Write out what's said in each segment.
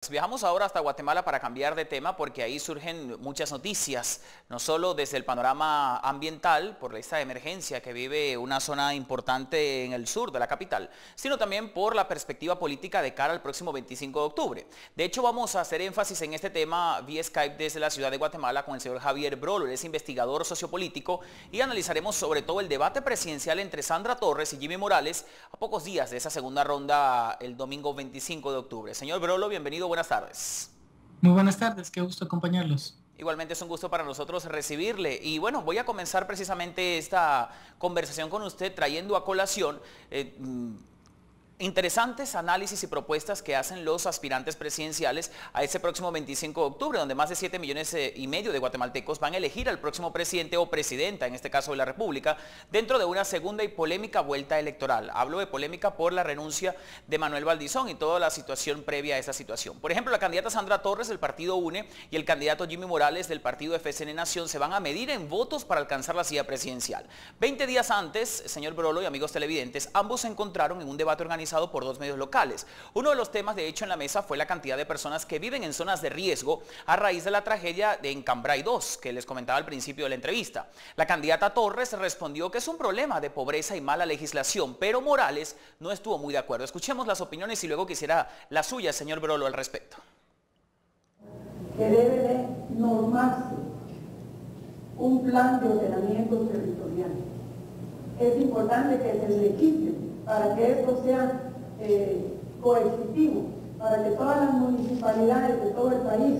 Viajamos ahora hasta Guatemala para cambiar de tema porque ahí surgen muchas noticias, no solo desde el panorama ambiental por esta emergencia que vive una zona importante en el sur de la capital, sino también por la perspectiva política de cara al próximo 25 de octubre. De hecho, vamos a hacer énfasis en este tema vía Skype desde la ciudad de Guatemala con el señor Javier Brolo, él es investigador sociopolítico y analizaremos sobre todo el debate presidencial entre Sandra Torres y Jimmy Morales a pocos días de esa segunda ronda el domingo 25 de octubre. Señor Brolo, bienvenido. Buenas tardes. Muy buenas tardes, qué gusto acompañarlos. Igualmente es un gusto para nosotros recibirle. Y bueno, voy a comenzar precisamente esta conversación con usted trayendo a colación interesantes análisis y propuestas que hacen los aspirantes presidenciales a ese próximo 25 de octubre, donde más de 7,5 millones de guatemaltecos van a elegir al próximo presidente o presidenta, en este caso de la República, dentro de una segunda y polémica vuelta electoral. Hablo de polémica por la renuncia de Manuel Valdizón y toda la situación previa a esa situación. Por ejemplo, la candidata Sandra Torres del partido UNE y el candidato Jimmy Morales del partido FCN Nación se van a medir en votos para alcanzar la silla presidencial. 20 días antes, señor Brolo y amigos televidentes, ambos se encontraron en un debate organizado por dos medios locales. Uno de los temas, de hecho, en la mesa fue la cantidad de personas que viven en zonas de riesgo a raíz de la tragedia de Encambray 2, que les comentaba al principio de la entrevista. La candidata Torres respondió que es un problema de pobreza y mala legislación, pero Morales no estuvo muy de acuerdo. Escuchemos las opiniones y luego quisiera la suya, señor Brolo, al respecto. Que debe de normarse un plan de ordenamiento territorial. Es importante que se legisle para que esto sea coercitivo, para que todas las municipalidades de todo el país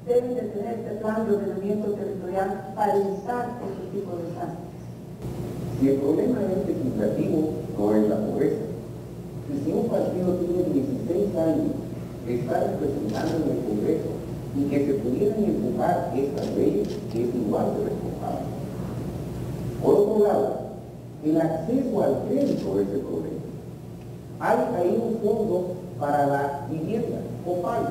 deben de tener este plan de ordenamiento territorial para evitar este tipo de desastres. Si el problema es legislativo, no es la pobreza. Y si un partido tiene 16 años de estar representando en el Congreso y que se pudieran empujar estas leyes, es igual de responsable. Por otro lado, el acceso al crédito es el problema. Hay ahí un fondo para la vivienda, COPAI,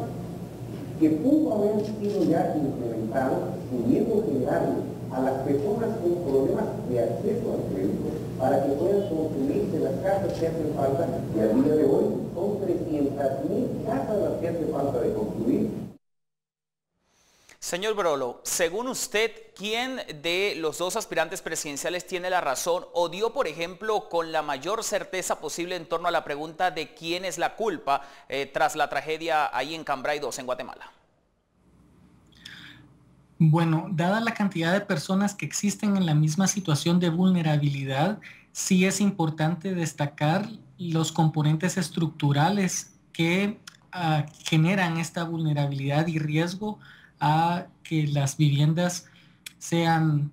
que pudo haber sido ya implementado, pudiendo generarle a las personas con problemas de acceso al crédito para que puedan construirse las casas que hacen falta, y al día de hoy son 300,000 casas las que hace falta de construir. Señor Brolo, según usted, ¿quién de los dos aspirantes presidenciales tiene la razón o dio, por ejemplo, con la mayor certeza posible en torno a la pregunta de quién es la culpa tras la tragedia ahí en Cambray 2, en Guatemala? Bueno, dada la cantidad de personas que existen en la misma situación de vulnerabilidad, sí es importante destacar los componentes estructurales que generan esta vulnerabilidad y riesgo a que las viviendas sean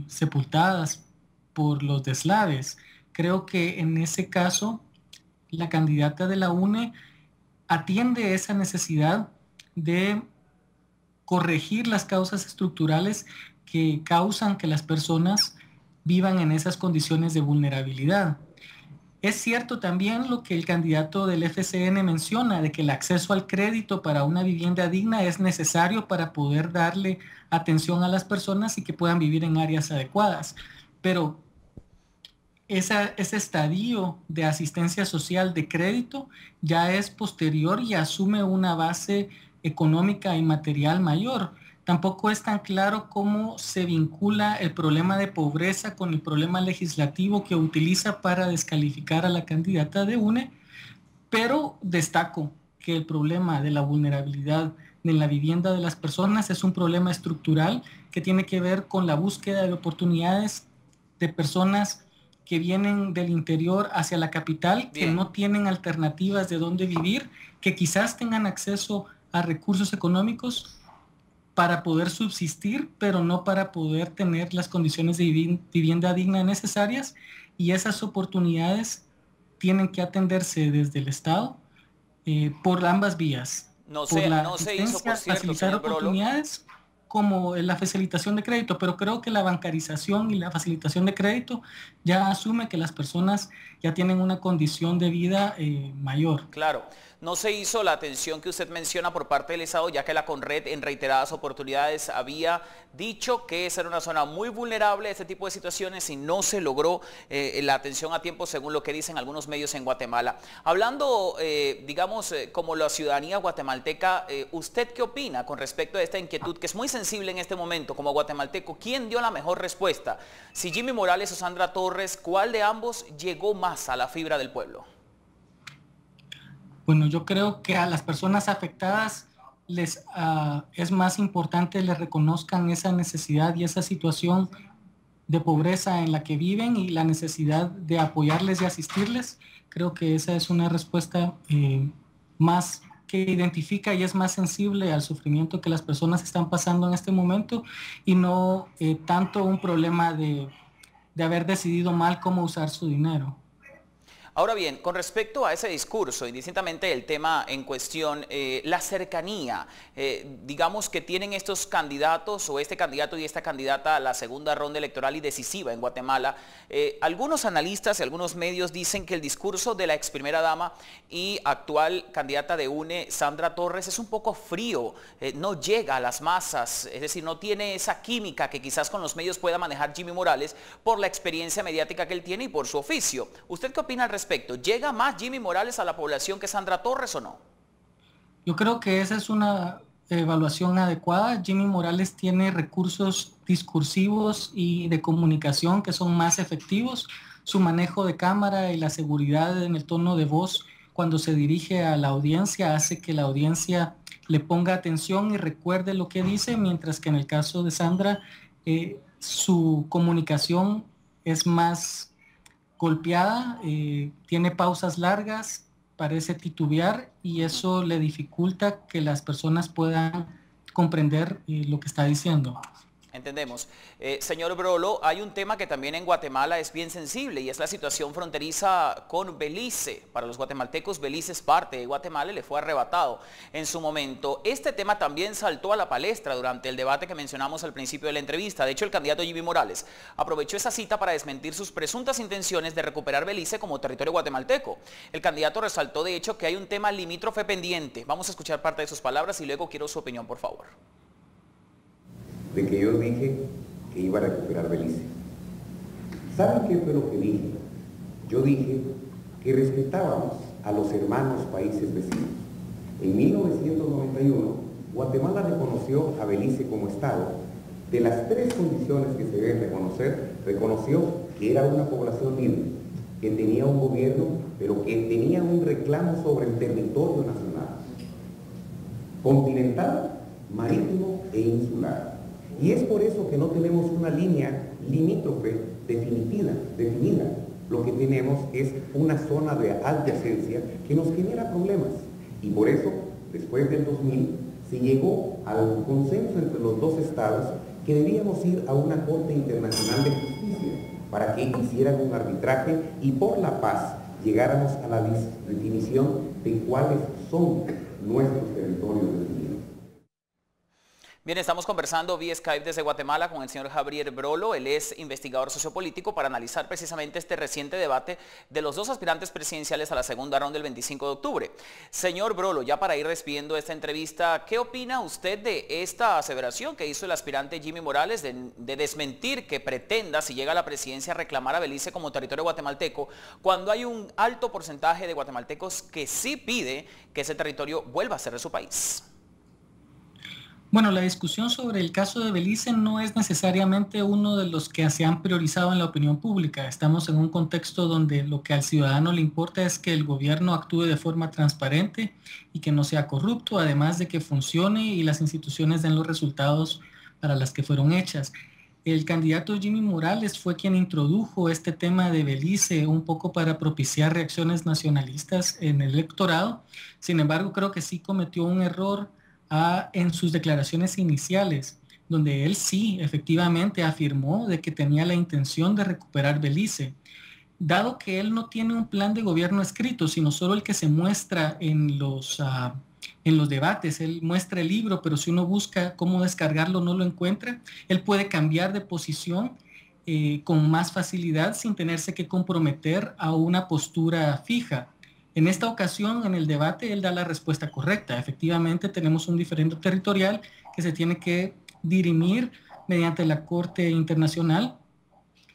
sepultadas por los deslaves. Creo que en ese caso la candidata de la UNE atiende esa necesidad de corregir las causas estructurales que causan que las personas vivan en esas condiciones de vulnerabilidad. Es cierto también lo que el candidato del FCN menciona, de que el acceso al crédito para una vivienda digna es necesario para poder darle atención a las personas y que puedan vivir en áreas adecuadas. Pero ese estadio de asistencia social de crédito ya es posterior y asume una base económica y material mayor. Tampoco es tan claro cómo se vincula el problema de pobreza con el problema legislativo que utiliza para descalificar a la candidata de UNE, pero destaco que el problema de la vulnerabilidad de la vivienda de las personas es un problema estructural que tiene que ver con la búsqueda de oportunidades de personas que vienen del interior hacia la capital, que no tienen alternativas de dónde vivir, que quizás tengan acceso a recursos económicos para poder subsistir, pero no para poder tener las condiciones de vivienda digna necesarias, y esas oportunidades tienen que atenderse desde el Estado por ambas vías. No se hizo, por cierto, facilitar oportunidades como la facilitación de crédito, pero creo que la bancarización y la facilitación de crédito ya asume que las personas ya tienen una condición de vida mayor. Claro. no se hizo la atención que usted menciona por parte del Estado, ya que la Conred en reiteradas oportunidades había dicho que esa era una zona muy vulnerable a este tipo de situaciones y no se logró la atención a tiempo, según lo que dicen algunos medios en Guatemala. Hablando, digamos, como la ciudadanía guatemalteca, ¿usted qué opina con respecto a esta inquietud que es muy sensible en este momento como guatemalteco? ¿Quién dio la mejor respuesta? Si Jimmy Morales o Sandra Torres, ¿cuál de ambos llegó más a la fibra del pueblo? Bueno, yo creo que a las personas afectadas es más importante les reconozcan esa necesidad y esa situación de pobreza en la que viven y la necesidad de apoyarles y asistirles. Creo que esa es una respuesta más que identifica y es más sensible al sufrimiento que las personas están pasando en este momento y no tanto un problema de haber decidido mal cómo usar su dinero. Ahora bien, con respecto a ese discurso, indistintamente el tema en cuestión, la cercanía, digamos que tienen estos candidatos o este candidato y esta candidata a la segunda ronda electoral y decisiva en Guatemala, algunos analistas y algunos medios dicen que el discurso de la ex primera dama y actual candidata de UNE, Sandra Torres, es un poco frío, no llega a las masas, es decir, no tiene esa química que quizás con los medios pueda manejar Jimmy Morales por la experiencia mediática que él tiene y por su oficio. ¿Usted qué opina al respecto? ¿Llega más Jimmy Morales a la población que Sandra Torres o no? Yo creo que esa es una evaluación adecuada. Jimmy Morales tiene recursos discursivos y de comunicación que son más efectivos. Su manejo de cámara y la seguridad en el tono de voz cuando se dirige a la audiencia hace que la audiencia le ponga atención y recuerde lo que dice, mientras que en el caso de Sandra, su comunicación es más golpeada, tiene pausas largas, parece titubear y eso le dificulta que las personas puedan comprender lo que está diciendo. Entendemos. Señor Brolo, hay un tema que también en Guatemala es bien sensible y es la situación fronteriza con Belice. Para los guatemaltecos, Belice es parte de Guatemala y le fue arrebatado en su momento. Este tema también saltó a la palestra durante el debate que mencionamos al principio de la entrevista. De hecho, el candidato Jimmy Morales aprovechó esa cita para desmentir sus presuntas intenciones de recuperar Belice como territorio guatemalteco. El candidato resaltó, de hecho, que hay un tema limítrofe pendiente. Vamos a escuchar parte de sus palabras y luego quiero su opinión, por favor. De que yo dije que iba a recuperar Belice. ¿Saben qué fue lo que dije? Yo dije que respetábamos a los hermanos países vecinos. En 1991, Guatemala reconoció a Belice como Estado. De las tres condiciones que se deben reconocer, reconoció que era una población libre, que tenía un gobierno, pero que tenía un reclamo sobre el territorio nacional, continental, marítimo e insular. Y es por eso que no tenemos una línea limítrofe definida. Lo que tenemos es una zona de adyacencia que nos genera problemas. Y por eso, después del 2000, se llegó al consenso entre los dos estados que debíamos ir a una Corte Internacional de Justicia para que hicieran un arbitraje y por la paz llegáramos a la definición de cuáles son nuestros territorios definidos. Bien, estamos conversando vía Skype desde Guatemala con el señor Javier Brolo. Él es investigador sociopolítico para analizar precisamente este reciente debate de los dos aspirantes presidenciales a la segunda ronda del 25 de octubre. Señor Brolo, ya para ir despidiendo esta entrevista, ¿qué opina usted de esta aseveración que hizo el aspirante Jimmy Morales de desmentir que pretenda, si llega a la presidencia, reclamar a Belice como territorio guatemalteco, cuando hay un alto porcentaje de guatemaltecos que sí pide que ese territorio vuelva a ser de su país? Bueno, la discusión sobre el caso de Belice no es necesariamente uno de los que se han priorizado en la opinión pública. Estamos en un contexto donde lo que al ciudadano le importa es que el gobierno actúe de forma transparente y que no sea corrupto, además de que funcione y las instituciones den los resultados para las que fueron hechas. El candidato Jimmy Morales fue quien introdujo este tema de Belice un poco para propiciar reacciones nacionalistas en el electorado. Sin embargo, creo que sí cometió un error en sus declaraciones iniciales, donde él sí efectivamente afirmó de que tenía la intención de recuperar Belice. Dado que él no tiene un plan de gobierno escrito, sino solo el que se muestra en los debates, él muestra el libro, pero si uno busca cómo descargarlo no lo encuentra, él puede cambiar de posición con más facilidad sin tenerse que comprometer a una postura fija. En esta ocasión, en el debate, él da la respuesta correcta. Efectivamente, tenemos un diferendo territorial que se tiene que dirimir mediante la Corte Internacional,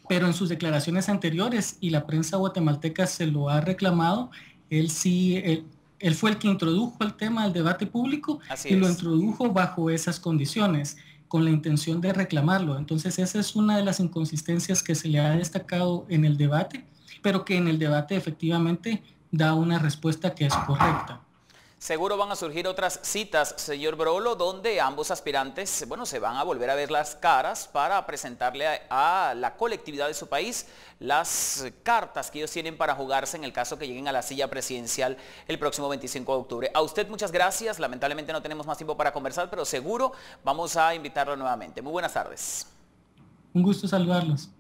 pero en sus declaraciones anteriores, y la prensa guatemalteca se lo ha reclamado, él fue el que introdujo el tema al debate público y lo introdujo bajo esas condiciones, con la intención de reclamarlo. Entonces esa es una de las inconsistencias que se le ha destacado en el debate, pero que en el debate efectivamente da una respuesta que es correcta. Seguro van a surgir otras citas, señor Brolo, donde ambos aspirantes, bueno, se van a volver a ver las caras para presentarle a la colectividad de su país las cartas que ellos tienen para jugarse en el caso que lleguen a la silla presidencial el próximo 25 de octubre. A usted muchas gracias, lamentablemente no tenemos más tiempo para conversar, pero seguro vamos a invitarlo nuevamente. Muy buenas tardes. Un gusto saludarlos.